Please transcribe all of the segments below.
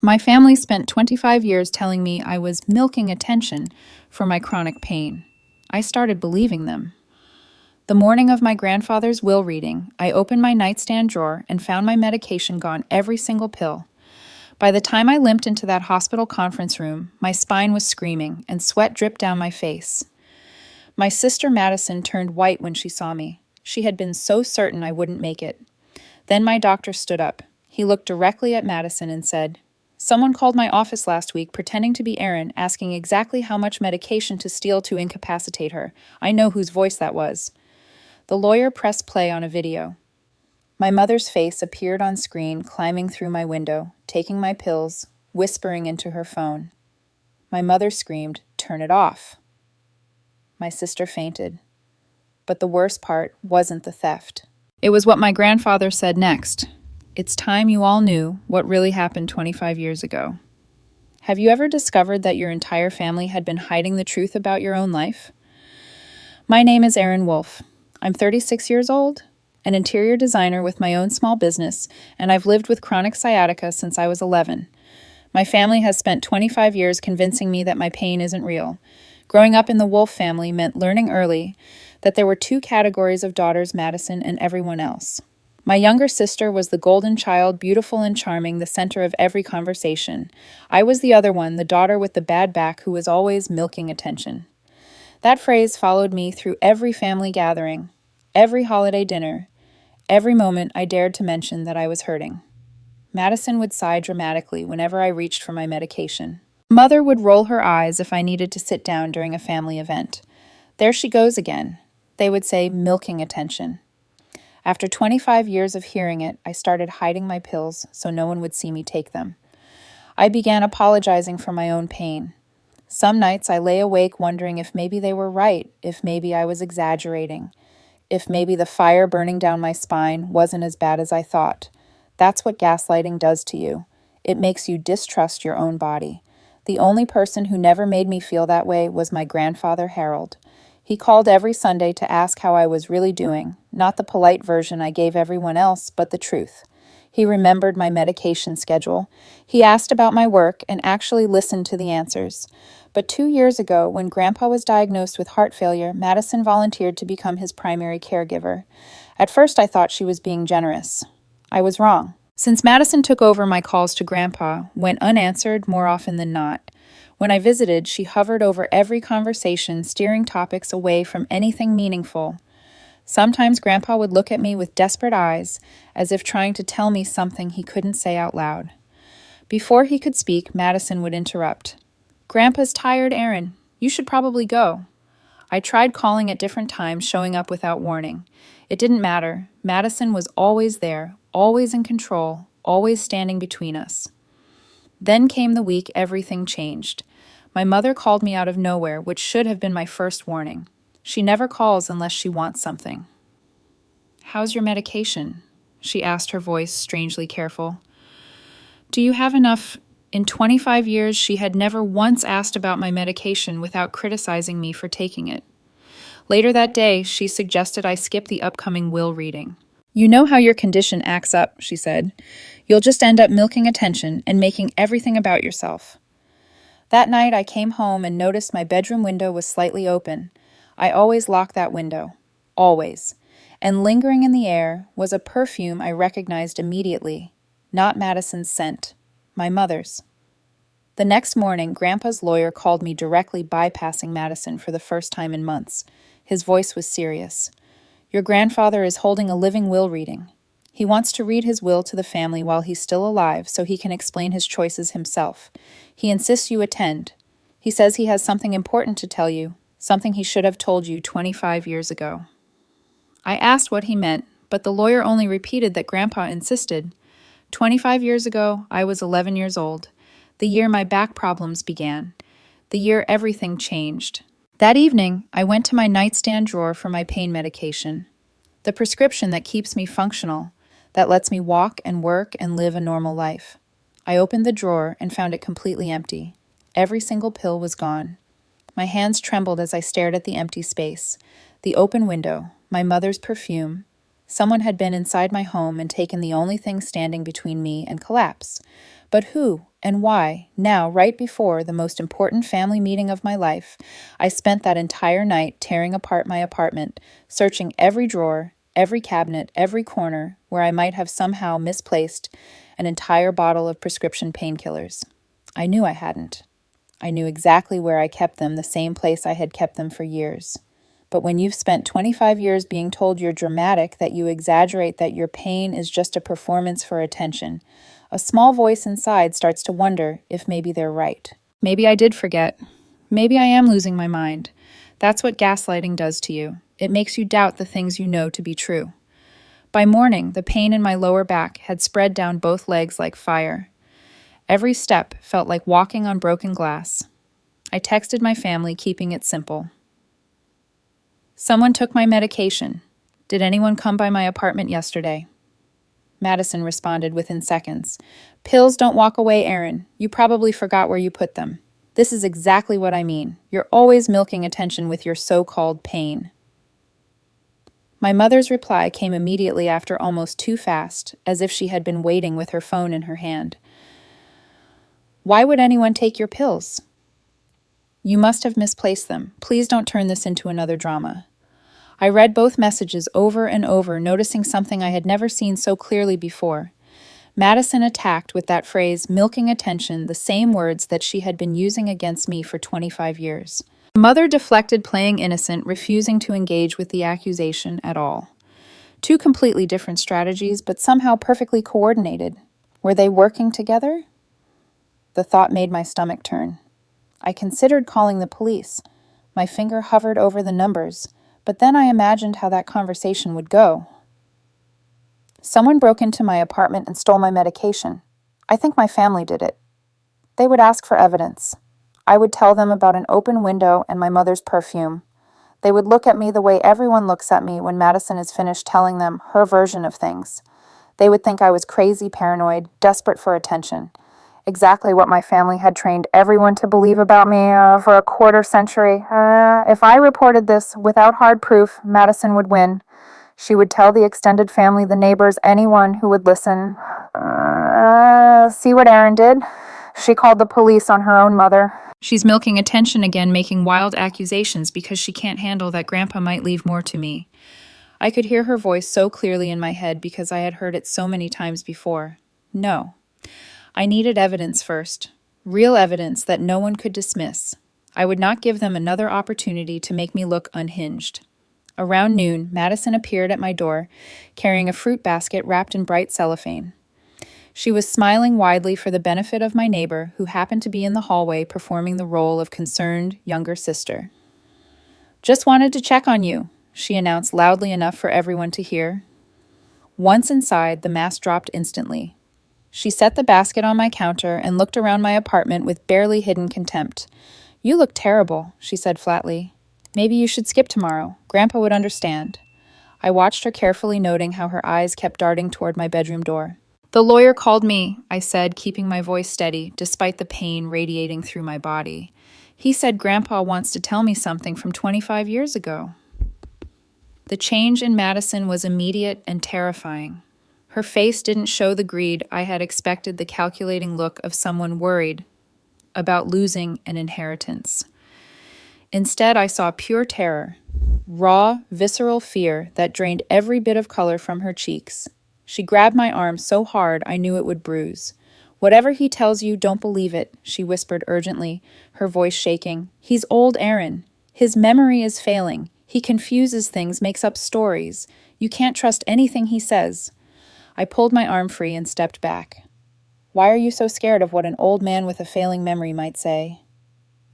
My family spent 25 years telling me I was milking attention for my chronic pain. I started believing them. The morning of my grandfather's will reading, I opened my nightstand drawer and found my medication gone, every single pill. By the time I limped into that hospital conference room, my spine was screaming and sweat dripped down my face. My sister Madison turned white when she saw me. She had been so certain I wouldn't make it. Then my doctor stood up. He looked directly at Madison and said, "Someone called my office last week pretending to be Erin, asking exactly how much medication to steal to incapacitate her. I know whose voice that was." The lawyer pressed play on a video. My mother's face appeared on screen, climbing through my window, taking my pills, whispering into her phone. My mother screamed, "Turn it off." My sister fainted. But the worst part wasn't the theft. It was what my grandfather said next. "It's time you all knew what really happened 25 years ago." Have you ever discovered that your entire family had been hiding the truth about your own life? My name is Erin Wolfe. I'm 36 years old, an interior designer with my own small business, and I've lived with chronic sciatica since I was 11. My family has spent 25 years convincing me that my pain isn't real. Growing up in the Wolfe family meant learning early that there were two categories of daughters, Madison and everyone else. My younger sister was the golden child, beautiful and charming, the center of every conversation. I was the other one, the daughter with the bad back who was always milking attention. That phrase followed me through every family gathering, every holiday dinner, every moment I dared to mention that I was hurting. Madison would sigh dramatically whenever I reached for my medication. Mother would roll her eyes if I needed to sit down during a family event. "There she goes again," they would say, milking attention. After 25 years of hearing it, I started hiding my pills so no one would see me take them. I began apologizing for my own pain. Some nights I lay awake wondering if maybe they were right, if maybe I was exaggerating, if maybe the fire burning down my spine wasn't as bad as I thought. That's what gaslighting does to you. It makes you distrust your own body. The only person who never made me feel that way was my grandfather, Harold. He called every Sunday to ask how I was really doing, not the polite version I gave everyone else, but the truth. He remembered my medication schedule. He asked about my work and actually listened to the answers. But 2 years ago, when Grandpa was diagnosed with heart failure, Madison volunteered to become his primary caregiver. At first, I thought she was being generous. I was wrong. Since Madison took over, my calls to Grandpa went unanswered more often than not. When I visited, she hovered over every conversation, steering topics away from anything meaningful. Sometimes Grandpa would look at me with desperate eyes, as if trying to tell me something he couldn't say out loud. Before he could speak, Madison would interrupt. "Grandpa's tired, Erin. You should probably go." I tried calling at different times, showing up without warning. It didn't matter. Madison was always there, always in control, always standing between us. Then came the week everything changed. My mother called me out of nowhere, which should have been my first warning. She never calls unless she wants something. "How's your medication?" she asked, her voice strangely careful. "Do you have enough?" In 25 years, she had never once asked about my medication without criticizing me for taking it. Later that day, she suggested I skip the upcoming will reading. "You know how your condition acts up," she said. "You'll just end up milking attention and making everything about yourself." That night, I came home and noticed my bedroom window was slightly open. I always lock that window. Always. And lingering in the air was a perfume I recognized immediately. Not Madison's scent. My mother's. The next morning, Grandpa's lawyer called me directly, bypassing Madison for the first time in months. His voice was serious. "Your grandfather is holding a living will reading. He wants to read his will to the family while he's still alive so he can explain his choices himself. He insists you attend. He says he has something important to tell you, something he should have told you 25 years ago." I asked what he meant, but the lawyer only repeated that Grandpa insisted. 25 years ago, I was 11 years old, the year my back problems began, the year everything changed. That evening, I went to my nightstand drawer for my pain medication, the prescription that keeps me functional, that lets me walk and work and live a normal life. I opened the drawer and found it completely empty. Every single pill was gone. My hands trembled as I stared at the empty space, the open window, my mother's perfume. Someone had been inside my home and taken the only thing standing between me and collapse. But who and why, now, right before the most important family meeting of my life, I spent that entire night tearing apart my apartment, searching every drawer, every cabinet, every corner where I might have somehow misplaced an entire bottle of prescription painkillers. I knew I hadn't. I knew exactly where I kept them, the same place I had kept them for years. But when you've spent 25 years being told you're dramatic, that you exaggerate, that your pain is just a performance for attention, a small voice inside starts to wonder if maybe they're right. Maybe I did forget. Maybe I am losing my mind. That's what gaslighting does to you. It makes you doubt the things you know to be true. By morning, the pain in my lower back had spread down both legs like fire. Every step felt like walking on broken glass. I texted my family, keeping it simple. Someone took my medication. Did anyone come by my apartment yesterday? Madison responded within seconds. Pills don't walk away, Erin. You probably forgot where you put them. This is exactly what I mean. You're always milking attention with your so-called pain. My mother's reply came immediately after, almost too fast, as if she had been waiting with her phone in her hand. Why would anyone take your pills? You must have misplaced them. Please don't turn this into another drama. I read both messages over and over, noticing something I had never seen so clearly before. Madison attacked with that phrase, milking attention, the same words that she had been using against me for 25 years. Mother deflected, playing innocent, refusing to engage with the accusation at all. Two completely different strategies, but somehow perfectly coordinated. Were they working together? The thought made my stomach turn. I considered calling the police. My finger hovered over the numbers, but then I imagined how that conversation would go. Someone broke into my apartment and stole my medication. I think my family did it. They would ask for evidence. I would tell them about an open window and my mother's perfume. They would look at me the way everyone looks at me when Madison is finished telling them her version of things. They would think I was crazy, paranoid, desperate for attention. Exactly what my family had trained everyone to believe about me for a quarter century. If I reported this without hard proof, Madison would win. She would tell the extended family, the neighbors, anyone who would listen. See what Erin did? She called the police on her own mother. She's milking attention again, making wild accusations because she can't handle that Grandpa might leave more to me. I could hear her voice so clearly in my head because I had heard it so many times before. No. I needed evidence first. Real evidence that no one could dismiss. I would not give them another opportunity to make me look unhinged. Around noon, Madison appeared at my door, carrying a fruit basket wrapped in bright cellophane. She was smiling widely for the benefit of my neighbor, who happened to be in the hallway performing the role of concerned younger sister. Just wanted to check on you, she announced loudly enough for everyone to hear. Once inside, the mask dropped instantly. She set the basket on my counter and looked around my apartment with barely hidden contempt. You look terrible, she said flatly. Maybe you should skip tomorrow. Grandpa would understand. I watched her carefully, noting how her eyes kept darting toward my bedroom door. The lawyer called me, I said, keeping my voice steady, despite the pain radiating through my body. He said Grandpa wants to tell me something from 25 years ago. The change in Madison was immediate and terrifying. Her face didn't show the greed I had expected, the calculating look of someone worried about losing an inheritance. Instead, I saw pure terror, raw, visceral fear that drained every bit of color from her cheeks. She grabbed my arm so hard I knew it would bruise. Whatever he tells you, don't believe it, she whispered urgently, her voice shaking. He's old Erin. His memory is failing. He confuses things, makes up stories. You can't trust anything he says. I pulled my arm free and stepped back. Why are you so scared of what an old man with a failing memory might say?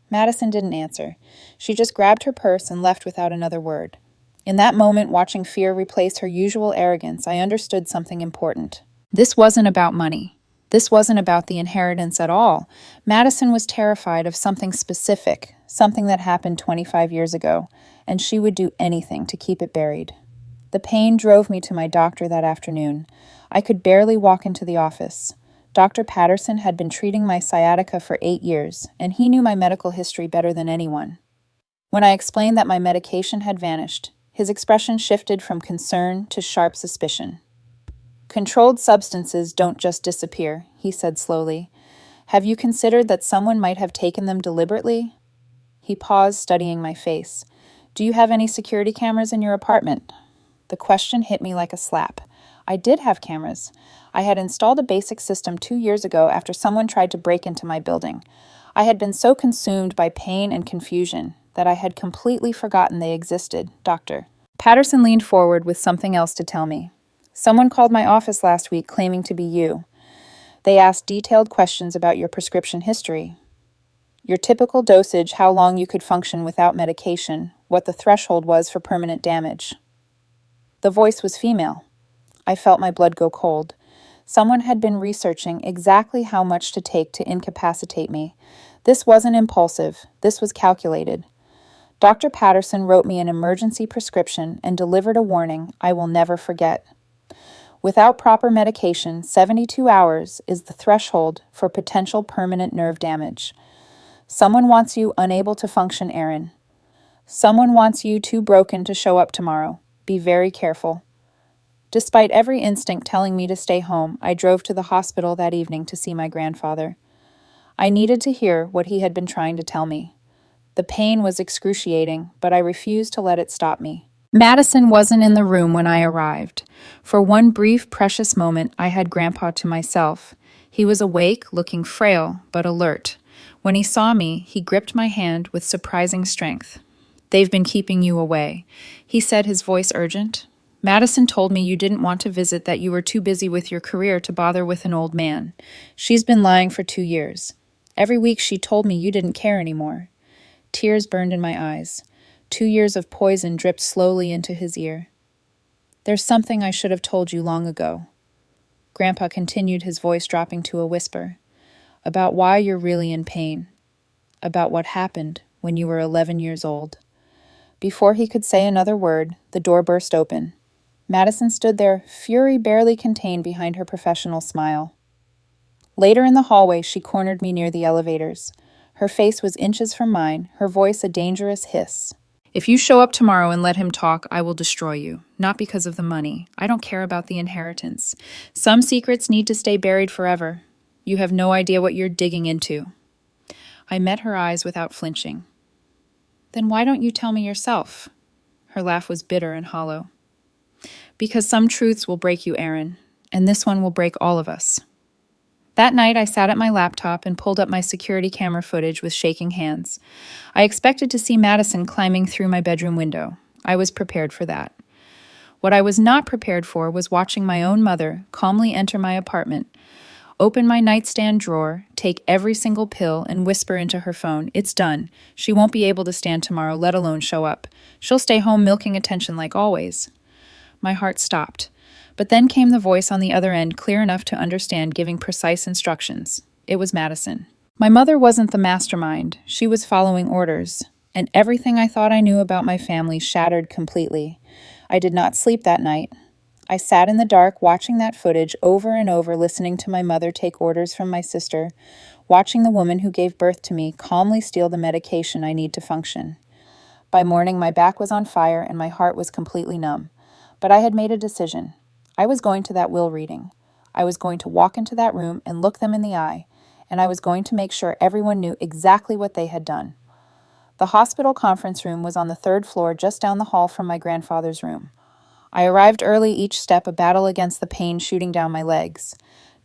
Madison didn't answer. She just grabbed her purse and left without another word. In that moment, watching fear replace her usual arrogance, I understood something important. This wasn't about money. This wasn't about the inheritance at all. Madison was terrified of something specific, something that happened 25 years ago, and she would do anything to keep it buried. The pain drove me to my doctor that afternoon. I could barely walk into the office. Dr. Patterson had been treating my sciatica for 8 years, and he knew my medical history better than anyone. When I explained that my medication had vanished, his expression shifted from concern to sharp suspicion. Controlled substances don't just disappear, he said slowly. Have you considered that someone might have taken them deliberately? He paused, studying my face. Do you have any security cameras in your apartment? The question hit me like a slap. I did have cameras. I had installed a basic system 2 years ago after someone tried to break into my building. I had been so consumed by pain and confusion that I had completely forgotten they existed, Doctor. Patterson leaned forward with something else to tell me. Someone called my office last week claiming to be you. They asked detailed questions about your prescription history. Your typical dosage, how long you could function without medication, what the threshold was for permanent damage. The voice was female. I felt my blood go cold. Someone had been researching exactly how much to take to incapacitate me. This wasn't impulsive. This was calculated. Dr. Patterson wrote me an emergency prescription and delivered a warning I will never forget. Without proper medication, 72 hours is the threshold for potential permanent nerve damage. Someone wants you unable to function, Erin. Someone wants you too broken to show up tomorrow. Be very careful. Despite every instinct telling me to stay home, I drove to the hospital that evening to see my grandfather. I needed to hear what he had been trying to tell me. The pain was excruciating, but I refused to let it stop me. Madison wasn't in the room when I arrived. For one brief, precious moment, I had Grandpa to myself. He was awake, looking frail, but alert. When he saw me, he gripped my hand with surprising strength. They've been keeping you away, he said, his voice urgent. Madison told me you didn't want to visit, that you were too busy with your career to bother with an old man. She's been lying for 2 years. Every week she told me you didn't care anymore. Tears burned in my eyes. 2 years of poison dripped slowly into his ear. There's something I should have told you long ago. Grandpa continued, his voice dropping to a whisper. About why you're really in pain. About what happened when you were 11 years old. Before he could say another word, the door burst open. Madison stood there, fury barely contained behind her professional smile. Later in the hallway, she cornered me near the elevators. Her face was inches from mine, her voice a dangerous hiss. If you show up tomorrow and let him talk, I will destroy you. Not because of the money. I don't care about the inheritance. Some secrets need to stay buried forever. You have no idea what you're digging into. I met her eyes without flinching. Then why don't you tell me yourself? Her laugh was bitter and hollow. Because some truths will break you, Erin, and this one will break all of us. That night, I sat at my laptop and pulled up my security camera footage with shaking hands. I expected to see Madison climbing through my bedroom window. I was prepared for that. What I was not prepared for was watching my own mother calmly enter my apartment, open my nightstand drawer, take every single pill, and whisper into her phone, "It's done. She won't be able to stand tomorrow, let alone show up. She'll stay home milking attention like always." My heart stopped. But then came the voice on the other end, clear enough to understand, giving precise instructions. It was Madison. My mother wasn't the mastermind. She was following orders. And everything I thought I knew about my family shattered completely. I did not sleep that night. I sat in the dark, watching that footage over and over, listening to my mother take orders from my sister, watching the woman who gave birth to me calmly steal the medication I need to function. By morning, my back was on fire and my heart was completely numb. But I had made a decision. I was going to that will reading. I was going to walk into that room and look them in the eye, and I was going to make sure everyone knew exactly what they had done. The hospital conference room was on the 3rd floor, just down the hall from my grandfather's room. I arrived early, each step a battle against the pain shooting down my legs.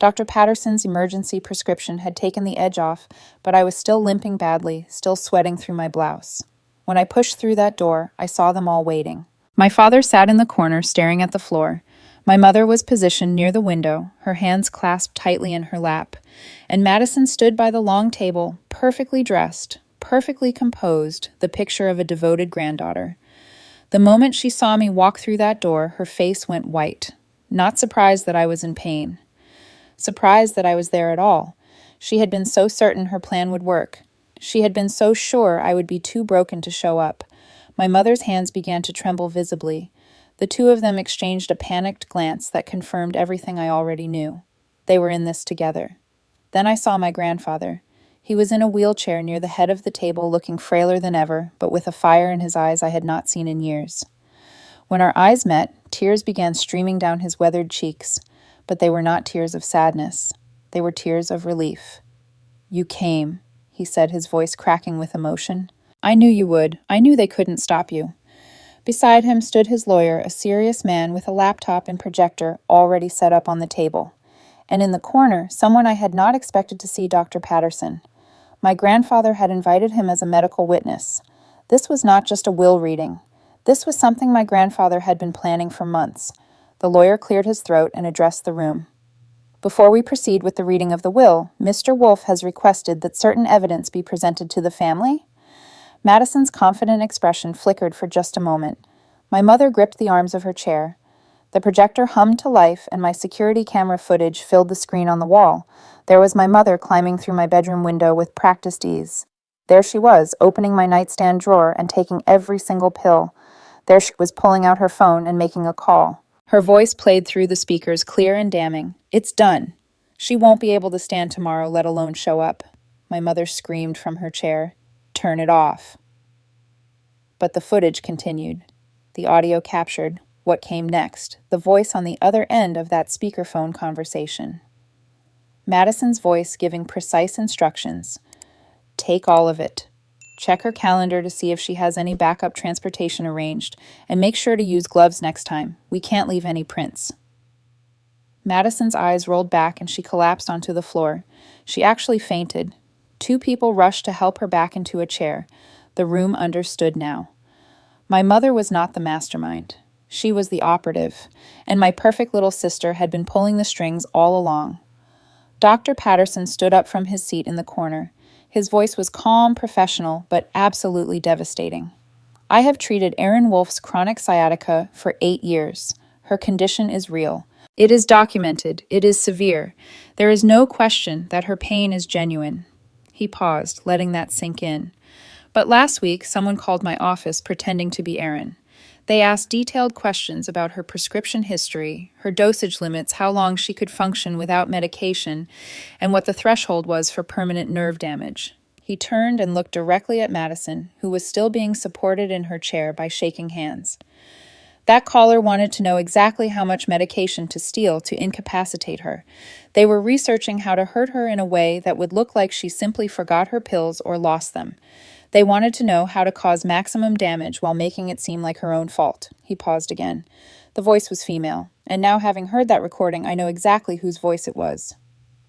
Dr. Patterson's emergency prescription had taken the edge off, but I was still limping badly, still sweating through my blouse. When I pushed through that door, I saw them all waiting. My father sat in the corner, staring at the floor. My mother was positioned near the window, her hands clasped tightly in her lap, and Madison stood by the long table, perfectly dressed, perfectly composed, the picture of a devoted granddaughter. The moment she saw me walk through that door, her face went white, not surprised that I was in pain. Surprised that I was there at all. She had been so certain her plan would work. She had been so sure I would be too broken to show up. My mother's hands began to tremble visibly. The two of them exchanged a panicked glance that confirmed everything I already knew. They were in this together. Then I saw my grandfather. He was in a wheelchair near the head of the table, looking frailer than ever, but with a fire in his eyes I had not seen in years. When our eyes met, tears began streaming down his weathered cheeks, but they were not tears of sadness. They were tears of relief. "You came," he said, his voice cracking with emotion. "I knew you would. I knew they couldn't stop you." Beside him stood his lawyer, a serious man with a laptop and projector already set up on the table. And in the corner, someone I had not expected to see, Dr. Patterson. My grandfather had invited him as a medical witness. This was not just a will reading. This was something my grandfather had been planning for months. The lawyer cleared his throat and addressed the room. "Before we proceed with the reading of the will, Mr. Wolfe has requested that certain evidence be presented to the family." Madison's confident expression flickered for just a moment. My mother gripped the arms of her chair. The projector hummed to life, and my security camera footage filled the screen on the wall. There was my mother climbing through my bedroom window with practiced ease. There she was, opening my nightstand drawer and taking every single pill. There she was, pulling out her phone and making a call. Her voice played through the speakers, clear and damning. "It's done. She won't be able to stand tomorrow, let alone show up." My mother screamed from her chair. "Turn it off." But the footage continued. The audio captured what came next, the voice on the other end of that speakerphone conversation. Madison's voice giving precise instructions. "Take all of it. Check her calendar to see if she has any backup transportation arranged, and make sure to use gloves next time. We can't leave any prints." Madison's eyes rolled back and she collapsed onto the floor. She actually fainted. 2 people rushed to help her back into a chair. The room understood now. My mother was not the mastermind. She was the operative, and my perfect little sister had been pulling the strings all along. Dr. Patterson stood up from his seat in the corner. His voice was calm, professional, but absolutely devastating. "I have treated Erin Wolfe's chronic sciatica for 8 years. Her condition is real. It is documented. It is severe. There is no question that her pain is genuine." He paused, letting that sink in. "But last week, someone called my office pretending to be Erin. They asked detailed questions about her prescription history, her dosage limits, how long she could function without medication, and what the threshold was for permanent nerve damage." He turned and looked directly at Madison, who was still being supported in her chair by shaking hands. "That caller wanted to know exactly how much medication to steal to incapacitate her. They were researching how to hurt her in a way that would look like she simply forgot her pills or lost them. They wanted to know how to cause maximum damage while making it seem like her own fault." He paused again. The voice was female, and now having heard that recording, I know exactly whose voice it was.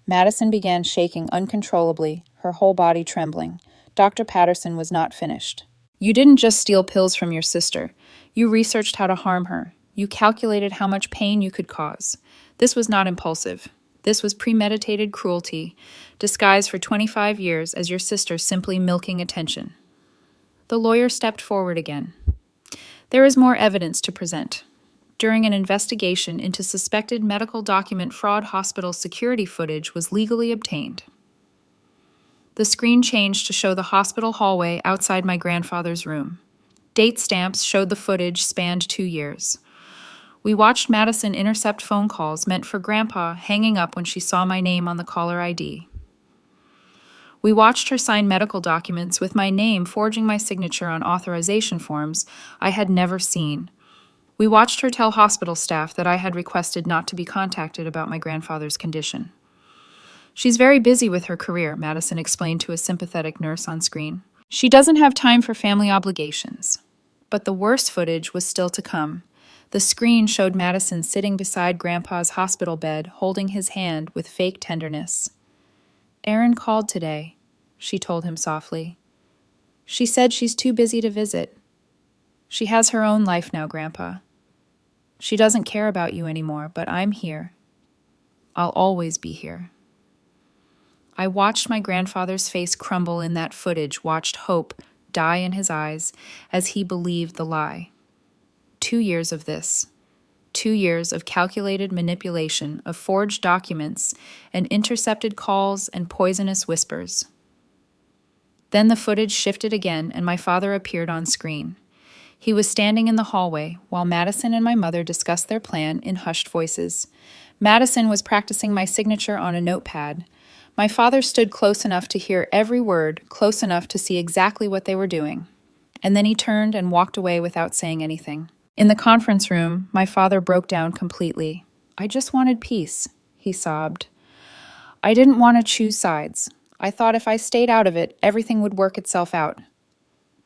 Madison began shaking uncontrollably, her whole body trembling. Dr. Patterson was not finished. "You didn't just steal pills from your sister. You researched how to harm her. You calculated how much pain you could cause. This was not impulsive. This was premeditated cruelty, disguised for 25 years as your sister simply milking attention." The lawyer stepped forward again. "There is more evidence to present. During an investigation into suspected medical document fraud, hospital security footage was legally obtained." The screen changed to show the hospital hallway outside my grandfather's room. Date stamps showed the footage spanned 2 years. We watched Madison intercept phone calls meant for Grandpa hanging up when she saw my name on the caller ID. We watched her sign medical documents with my name forging my signature on authorization forms I had never seen. We watched her tell hospital staff that I had requested not to be contacted about my grandfather's condition. "She's very busy with her career," Madison explained to a sympathetic nurse on screen. "She doesn't have time for family obligations." But the worst footage was still to come. The screen showed Madison sitting beside Grandpa's hospital bed, holding his hand with fake tenderness. "Erin called today," she told him softly. "She said she's too busy to visit. She has her own life now, Grandpa. She doesn't care about you anymore, but I'm here. I'll always be here." I watched my grandfather's face crumble in that footage, watched hope die in his eyes as he believed the lie. 2 years of this. 2 years of calculated manipulation, of forged documents, and intercepted calls and poisonous whispers. Then the footage shifted again, and my father appeared on screen. He was standing in the hallway while Madison and my mother discussed their plan in hushed voices. Madison was practicing my signature on a notepad. My father stood close enough to hear every word, close enough to see exactly what they were doing. And then he turned and walked away without saying anything. In the conference room, my father broke down completely. I just wanted peace, he sobbed. I didn't want to choose sides. I thought if I stayed out of it, everything would work itself out.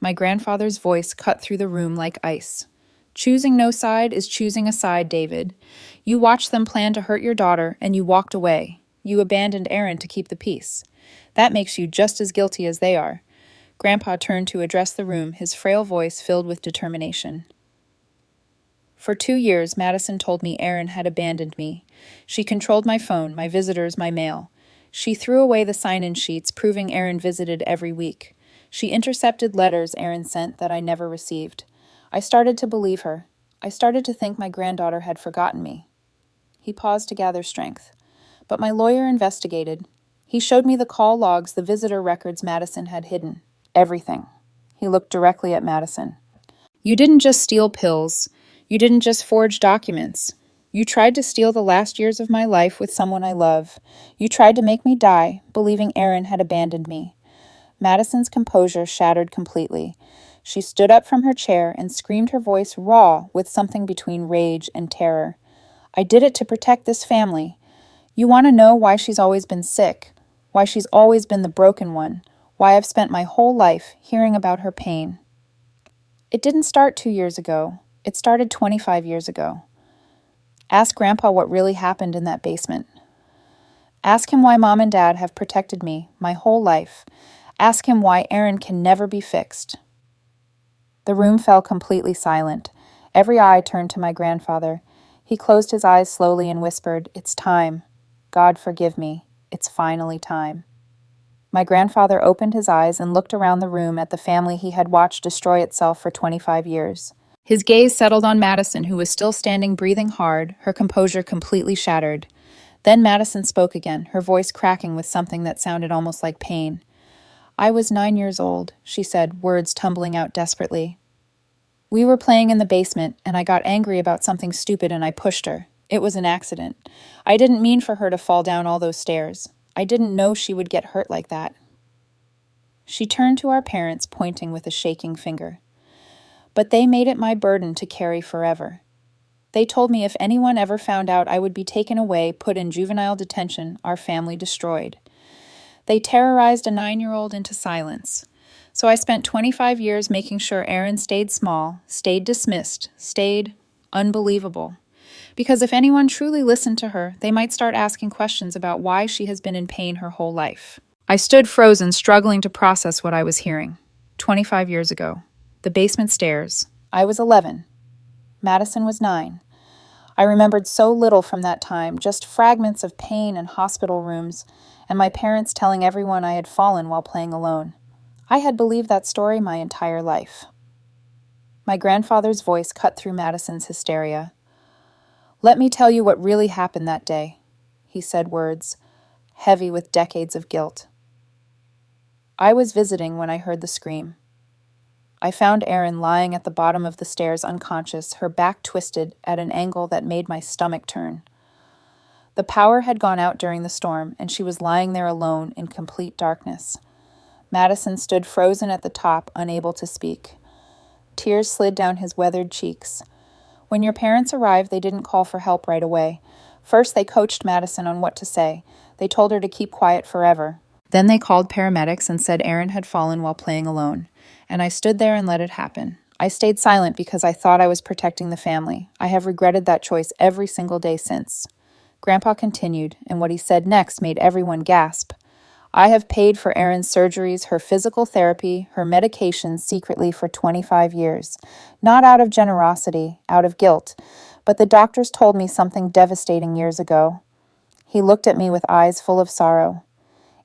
My grandfather's voice cut through the room like ice. Choosing no side is choosing a side, David. You watched them plan to hurt your daughter, and you walked away. You abandoned Erin to keep the peace. That makes you just as guilty as they are. Grandpa turned to address the room, his frail voice filled with determination. For 2 years, Madison told me Erin had abandoned me. She controlled my phone, my visitors, my mail. She threw away the sign-in sheets proving Erin visited every week. She intercepted letters Erin sent that I never received. I started to believe her. I started to think my granddaughter had forgotten me. He paused to gather strength. But my lawyer investigated. He showed me the call logs, the visitor records Madison had hidden. Everything. He looked directly at Madison. You didn't just steal pills. You didn't just forge documents. You tried to steal the last years of my life with someone I love. You tried to make me die, believing Erin had abandoned me. Madison's composure shattered completely. She stood up from her chair and screamed, her voice raw with something between rage and terror. I did it to protect this family. You want to know why she's always been sick? Why she's always been the broken one? Why I've spent my whole life hearing about her pain? It didn't start 2 years ago. It started 25 years ago. Ask Grandpa what really happened in that basement. Ask him why Mom and Dad have protected me my whole life. Ask him why Erin can never be fixed. The room fell completely silent. Every eye turned to my grandfather. He closed his eyes slowly and whispered, "It's time. God forgive me. It's finally time." My grandfather opened his eyes and looked around the room at the family he had watched destroy itself for 25 years. His gaze settled on Madison, who was still standing breathing hard, her composure completely shattered. Then Madison spoke again, her voice cracking with something that sounded almost like pain. "I was 9 years old," she said, words tumbling out desperately. "We were playing in the basement, and I got angry about something stupid and I pushed her. It was an accident. I didn't mean for her to fall down all those stairs. I didn't know she would get hurt like that." She turned to our parents, pointing with a shaking finger. "But they made it my burden to carry forever. They told me if anyone ever found out I would be taken away, put in juvenile detention, our family destroyed. They terrorized a 9-year-old into silence. So I spent 25 years making sure Erin stayed small, stayed dismissed, stayed unbelievable. Because if anyone truly listened to her, they might start asking questions about why she has been in pain her whole life." I stood frozen, struggling to process what I was hearing. 25 years ago. The basement stairs. I was 11. Madison was 9. I remembered so little from that time, just fragments of pain and hospital rooms, and my parents telling everyone I had fallen while playing alone. I had believed that story my entire life. My grandfather's voice cut through Madison's hysteria. "Let me tell you what really happened that day," he said, words heavy with decades of guilt. "I was visiting when I heard the scream. I found Erin lying at the bottom of the stairs unconscious, her back twisted at an angle that made my stomach turn. The power had gone out during the storm, and she was lying there alone in complete darkness. Madison stood frozen at the top, unable to speak. Tears slid down his weathered cheeks. When your parents arrived, they didn't call for help right away. First, they coached Madison on what to say. They told her to keep quiet forever. Then they called paramedics and said Erin had fallen while playing alone. And I stood there and let it happen. I stayed silent because I thought I was protecting the family. I have regretted that choice every single day since." Grandpa continued, and what he said next made everyone gasp. "I have paid for Erin's surgeries, her physical therapy, her medications secretly for 25 years. Not out of generosity, out of guilt. But the doctors told me something devastating years ago." He looked at me with eyes full of sorrow.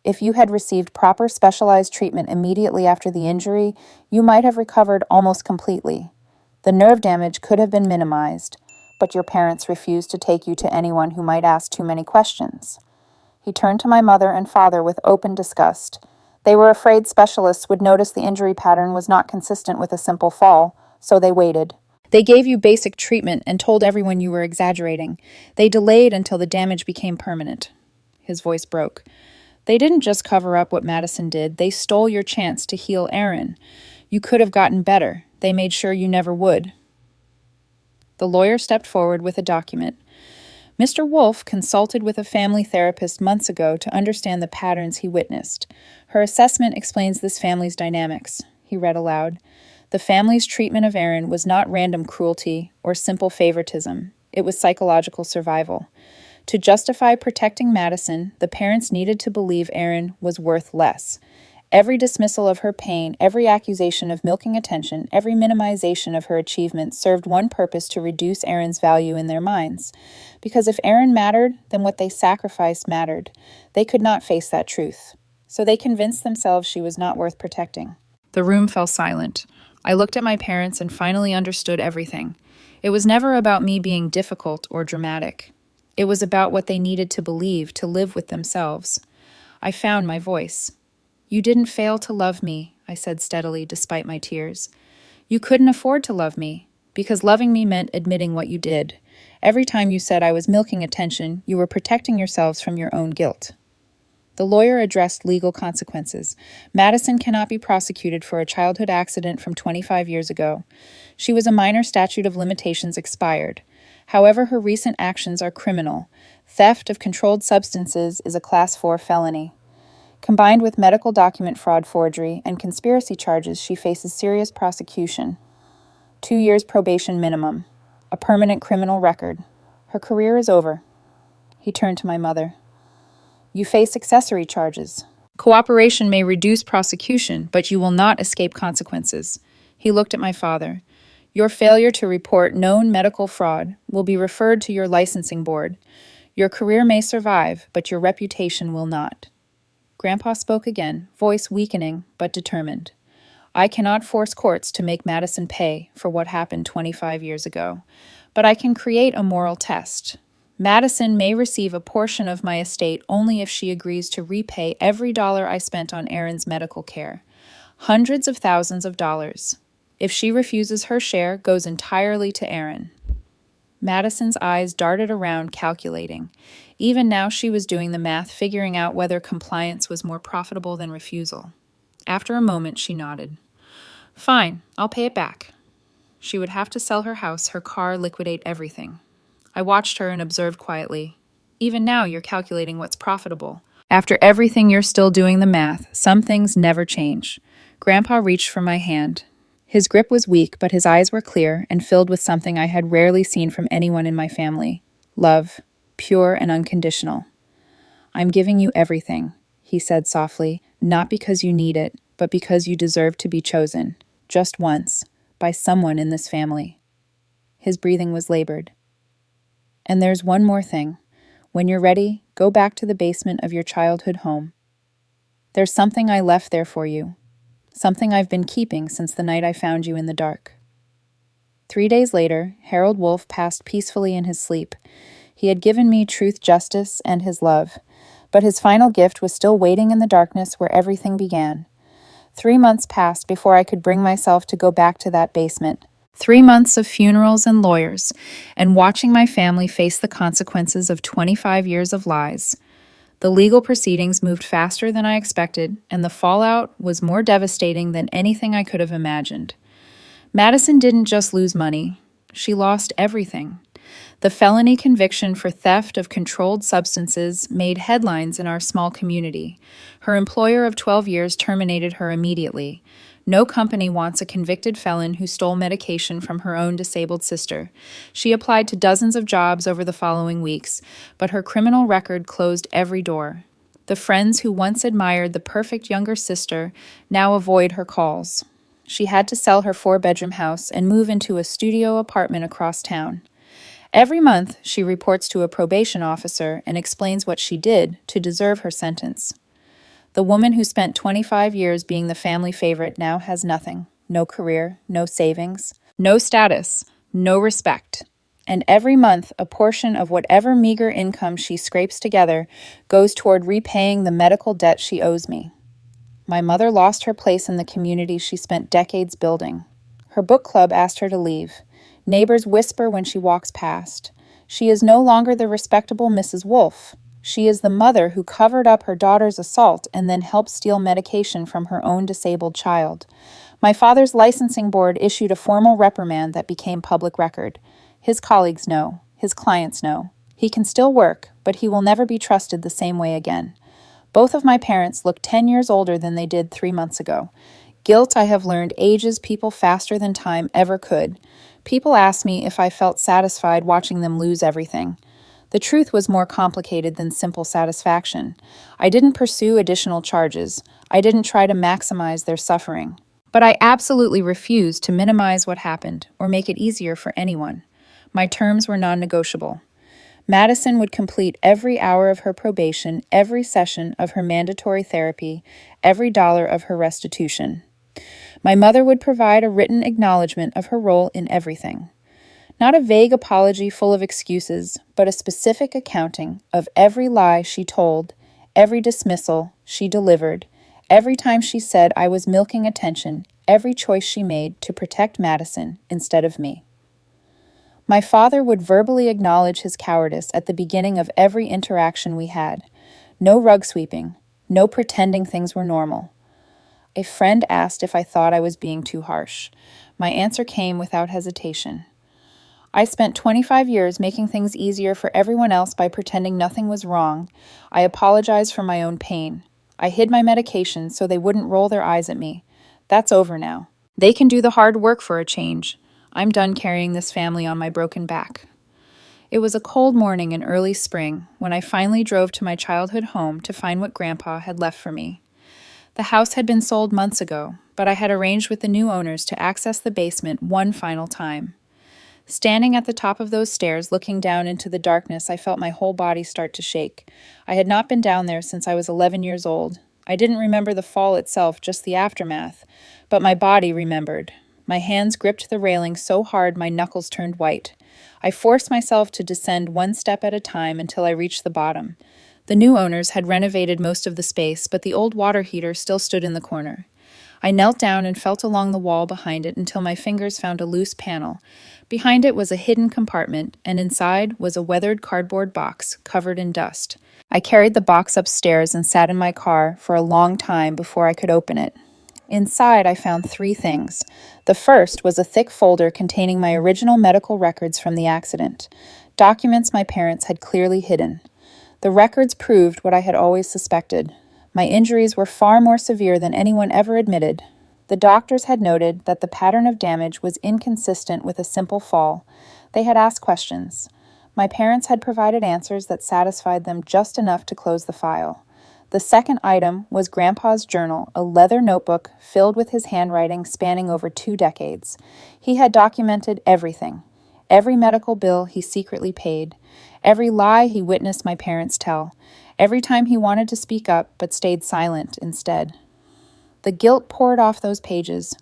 "If you had received proper specialized treatment immediately after the injury, you might have recovered almost completely. The nerve damage could have been minimized, but your parents refused to take you to anyone who might ask too many questions." He turned to my mother and father with open disgust. They were afraid specialists would notice the injury pattern was not consistent with a simple fall, so they waited. "They gave you basic treatment and told everyone you were exaggerating. They delayed until the damage became permanent." His voice broke. "They didn't just cover up what Madison did. They stole your chance to heal Erin. You could have gotten better. They made sure you never would." The lawyer stepped forward with a document. Mr. Wolfe consulted with a family therapist months ago to understand the patterns he witnessed. Her assessment explains this family's dynamics. He read aloud. The family's treatment of Erin was not random cruelty or simple favoritism. It was psychological survival. To justify protecting Madison, the parents needed to believe Erin was worth less. Every dismissal of her pain, every accusation of milking attention, every minimization of her achievements served one purpose: to reduce Erin's value in their minds. Because if Erin mattered, then what they sacrificed mattered. They could not face that truth. So they convinced themselves she was not worth protecting. The room fell silent. I looked at my parents and finally understood everything. It was never about me being difficult or dramatic. It was about what they needed to believe to live with themselves. I found my voice. "You didn't fail to love me," I said steadily despite my tears. "You couldn't afford to love me, because loving me meant admitting what you did. Every time you said I was milking attention, you were protecting yourselves from your own guilt." The lawyer addressed legal consequences. Madison cannot be prosecuted for a childhood accident from 25 years ago. She was a minor, statute of limitations expired. However, her recent actions are criminal. Theft of controlled substances is a Class 4 felony. Combined with medical document fraud, forgery, and conspiracy charges, she faces serious prosecution. 2 years probation minimum. A permanent criminal record. Her career is over. He turned to my mother. "You face accessory charges. Cooperation may reduce prosecution, but you will not escape consequences." He looked at my father. "Your failure to report known medical fraud will be referred to your licensing board. Your career may survive, but your reputation will not." Grandpa spoke again, voice weakening but determined. "I cannot force courts to make Madison pay for what happened 25 years ago, but I can create a moral test. Madison may receive a portion of my estate only if she agrees to repay every dollar I spent on Erin's medical care. Hundreds of thousands of dollars. If she refuses, her share goes entirely to Erin." Madison's eyes darted around, calculating. Even now she was doing the math, figuring out whether compliance was more profitable than refusal. After a moment, she nodded. "Fine, I'll pay it back." She would have to sell her house, her car, liquidate everything. I watched her and observed quietly. "Even now you're calculating what's profitable. After everything, you're still doing the math. Some things never change." Grandpa reached for my hand. His grip was weak, but his eyes were clear and filled with something I had rarely seen from anyone in my family. Love, pure and unconditional. "I'm giving you everything," he said softly, "not because you need it, but because you deserve to be chosen, just once, by someone in this family." His breathing was labored. "And there's one more thing. When you're ready, go back to the basement of your childhood home. There's something I left there for you. Something I've been keeping since the night I found you in the dark." 3 days later, Harold Wolfe passed peacefully in his sleep. He had given me truth, justice, and his love, but his final gift was still waiting in the darkness where everything began. 3 months passed before I could bring myself to go back to that basement. 3 months of funerals and lawyers, and watching my family face the consequences of 25 years of lies. The legal proceedings moved faster than I expected, and the fallout was more devastating than anything I could have imagined. Madison didn't just lose money. She lost everything. The felony conviction for theft of controlled substances made headlines in our small community. Her employer of 12 years terminated her immediately. No company wants a convicted felon who stole medication from her own disabled sister. She applied to dozens of jobs over the following weeks, but her criminal record closed every door. The friends who once admired the perfect younger sister now avoid her calls. She had to sell her 4-bedroom house and move into a studio apartment across town. Every month, she reports to a probation officer and explains what she did to deserve her sentence. The woman who spent 25 years being the family favorite now has nothing. No career, no savings, no status, no respect. And every month, a portion of whatever meager income she scrapes together goes toward repaying the medical debt she owes me. My mother lost her place in the community she spent decades building. Her book club asked her to leave. Neighbors whisper when she walks past. She is no longer the respectable Mrs. Wolfe. She is the mother who covered up her daughter's assault and then helped steal medication from her own disabled child. My father's licensing board issued a formal reprimand that became public record. His colleagues know. His clients know. He can still work, but he will never be trusted the same way again. Both of my parents look 10 years older than they did 3 months ago. Guilt, I have learned, ages people faster than time ever could. People ask me if I felt satisfied watching them lose everything. The truth was more complicated than simple satisfaction. I didn't pursue additional charges. I didn't try to maximize their suffering. But I absolutely refused to minimize what happened or make it easier for anyone. My terms were non-negotiable. Madison would complete every hour of her probation, every session of her mandatory therapy, every dollar of her restitution. My mother would provide a written acknowledgement of her role in everything. Not a vague apology full of excuses, but a specific accounting of every lie she told, every dismissal she delivered, every time she said I was milking attention, every choice she made to protect Madison instead of me. My father would verbally acknowledge his cowardice at the beginning of every interaction we had. No rug sweeping, no pretending things were normal. A friend asked if I thought I was being too harsh. My answer came without hesitation. I spent 25 years making things easier for everyone else by pretending nothing was wrong. I apologized for my own pain. I hid my medication so they wouldn't roll their eyes at me. That's over now. They can do the hard work for a change. I'm done carrying this family on my broken back. It was a cold morning in early spring when I finally drove to my childhood home to find what Grandpa had left for me. The house had been sold months ago, but I had arranged with the new owners to access the basement one final time. Standing at the top of those stairs, looking down into the darkness, I felt my whole body start to shake. I had not been down there since I was 11 years old. I didn't remember the fall itself, just the aftermath, but my body remembered. My hands gripped the railing so hard my knuckles turned white. I forced myself to descend one step at a time until I reached the bottom. The new owners had renovated most of the space, but the old water heater still stood in the corner. I knelt down and felt along the wall behind it until my fingers found a loose panel. Behind it was a hidden compartment, and inside was a weathered cardboard box covered in dust. I carried the box upstairs and sat in my car for a long time before I could open it. Inside, I found 3 things. The first was a thick folder containing my original medical records from the accident, documents my parents had clearly hidden. The records proved what I had always suspected. My injuries were far more severe than anyone ever admitted. The doctors had noted that the pattern of damage was inconsistent with a simple fall. They had asked questions. My parents had provided answers that satisfied them just enough to close the file. The second item was Grandpa's journal, a leather notebook filled with his handwriting spanning over 2 decades. He had documented everything. Every medical bill he secretly paid. Every lie he witnessed my parents tell. Every time he wanted to speak up but stayed silent instead. The guilt poured off those pages.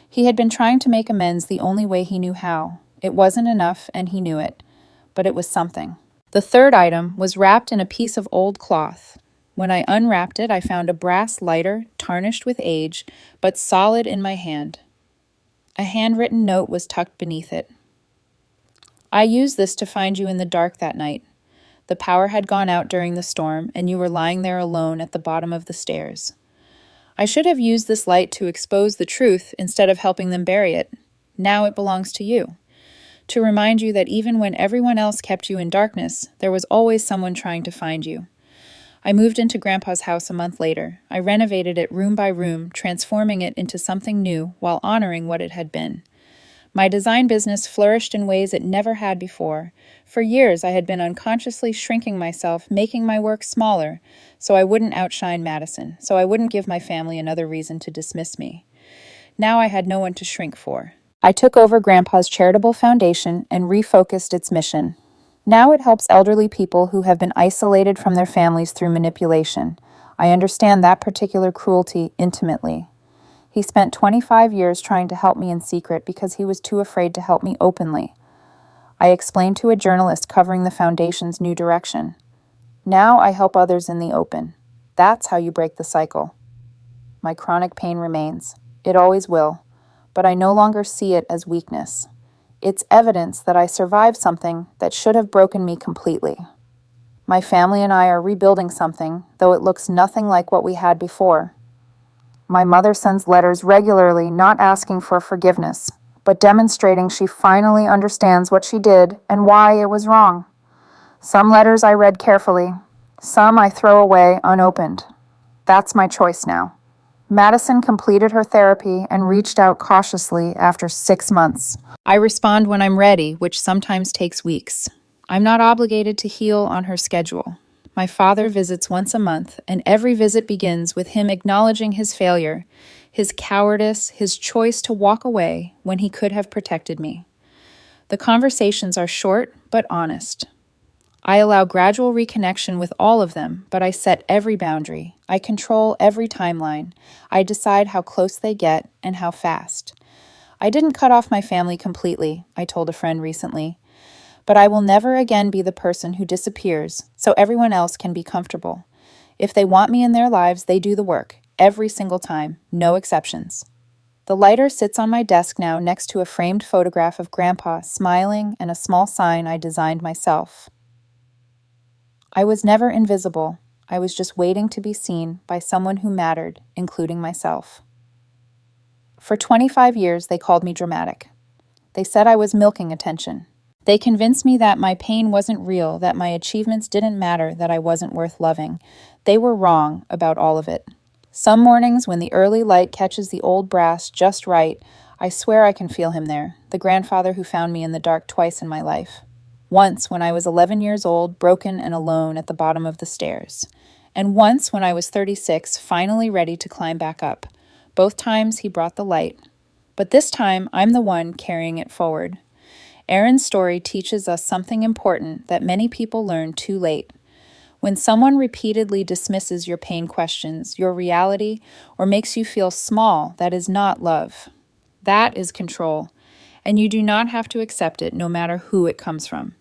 He had been trying to make amends the only way he knew how. It wasn't enough, and he knew it. But it was something. The third item was wrapped in a piece of old cloth. When I unwrapped it, I found a brass lighter, tarnished with age, but solid in my hand. A handwritten note was tucked beneath it. I used this to find you in the dark that night. The power had gone out during the storm, and you were lying there alone at the bottom of the stairs. I should have used this light to expose the truth instead of helping them bury it. Now it belongs to you. To remind you that even when everyone else kept you in darkness, there was always someone trying to find you. I moved into Grandpa's house a month later. I renovated it room by room, transforming it into something new while honoring what it had been. My design business flourished in ways it never had before. For years, I had been unconsciously shrinking myself, making my work smaller, so I wouldn't outshine Madison, so I wouldn't give my family another reason to dismiss me. Now I had no one to shrink for. I took over Grandpa's charitable foundation and refocused its mission. Now it helps elderly people who have been isolated from their families through manipulation. I understand that particular cruelty intimately. He spent 25 years trying to help me in secret because he was too afraid to help me openly. I explained to a journalist covering the foundation's new direction. Now I help others in the open. That's how you break the cycle. My chronic pain remains. It always will. But I no longer see it as weakness. It's evidence that I survived something that should have broken me completely. My family and I are rebuilding something, though it looks nothing like what we had before. My mother sends letters regularly, not asking for forgiveness, but demonstrating she finally understands what she did and why it was wrong. Some letters I read carefully. Some I throw away unopened. That's my choice now. Madison completed her therapy and reached out cautiously after 6 months. I respond when I'm ready, which sometimes takes weeks. I'm not obligated to heal on her schedule. My father visits once a month, and every visit begins with him acknowledging his failure, his cowardice, his choice to walk away when he could have protected me. The conversations are short but honest. I allow gradual reconnection with all of them, but I set every boundary. I control every timeline. I decide how close they get and how fast. I didn't cut off my family completely, I told a friend recently, but I will never again be the person who disappears so everyone else can be comfortable. If they want me in their lives, they do the work, every single time, no exceptions. The lighter sits on my desk now next to a framed photograph of Grandpa smiling and a small sign I designed myself. I was never invisible. I was just waiting to be seen by someone who mattered, including myself. For 25 years, they called me dramatic. They said I was milking attention. They convinced me that my pain wasn't real, that my achievements didn't matter, that I wasn't worth loving. They were wrong about all of it. Some mornings, when the early light catches the old brass just right, I swear I can feel him there, the grandfather who found me in the dark twice in my life. Once when I was 11 years old, broken and alone at the bottom of the stairs. And once when I was 36, finally ready to climb back up. Both times he brought the light. But this time, I'm the one carrying it forward. Erin's story teaches us something important that many people learn too late. When someone repeatedly dismisses your pain questions, your reality, or makes you feel small, that is not love. That is control. And you do not have to accept it no matter who it comes from.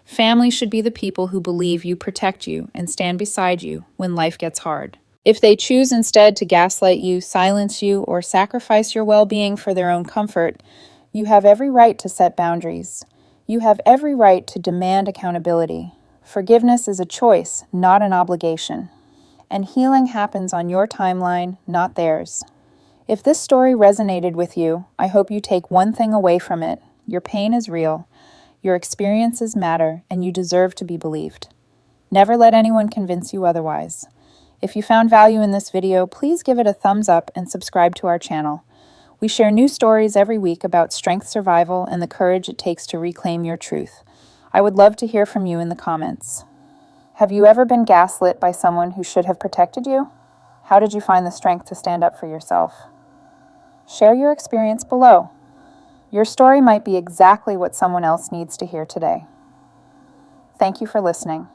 Family should be the people who believe you, protect you, and stand beside you when life gets hard. If they choose instead to gaslight you, silence you, or sacrifice your well-being for their own comfort, you have every right to set boundaries. You have every right to demand accountability. Forgiveness is a choice, not an obligation. And healing happens on your timeline, not theirs. If this story resonated with you, I hope you take one thing away from it. Your pain is real. Your experiences matter, and you deserve to be believed. Never let anyone convince you otherwise. If you found value in this video, please give it a thumbs up and subscribe to our channel. We share new stories every week about strength, survival, and the courage it takes to reclaim your truth. I would love to hear from you in the comments. Have you ever been gaslit by someone who should have protected you? How did you find the strength to stand up for yourself? Share your experience below. Your story might be exactly what someone else needs to hear today. Thank you for listening.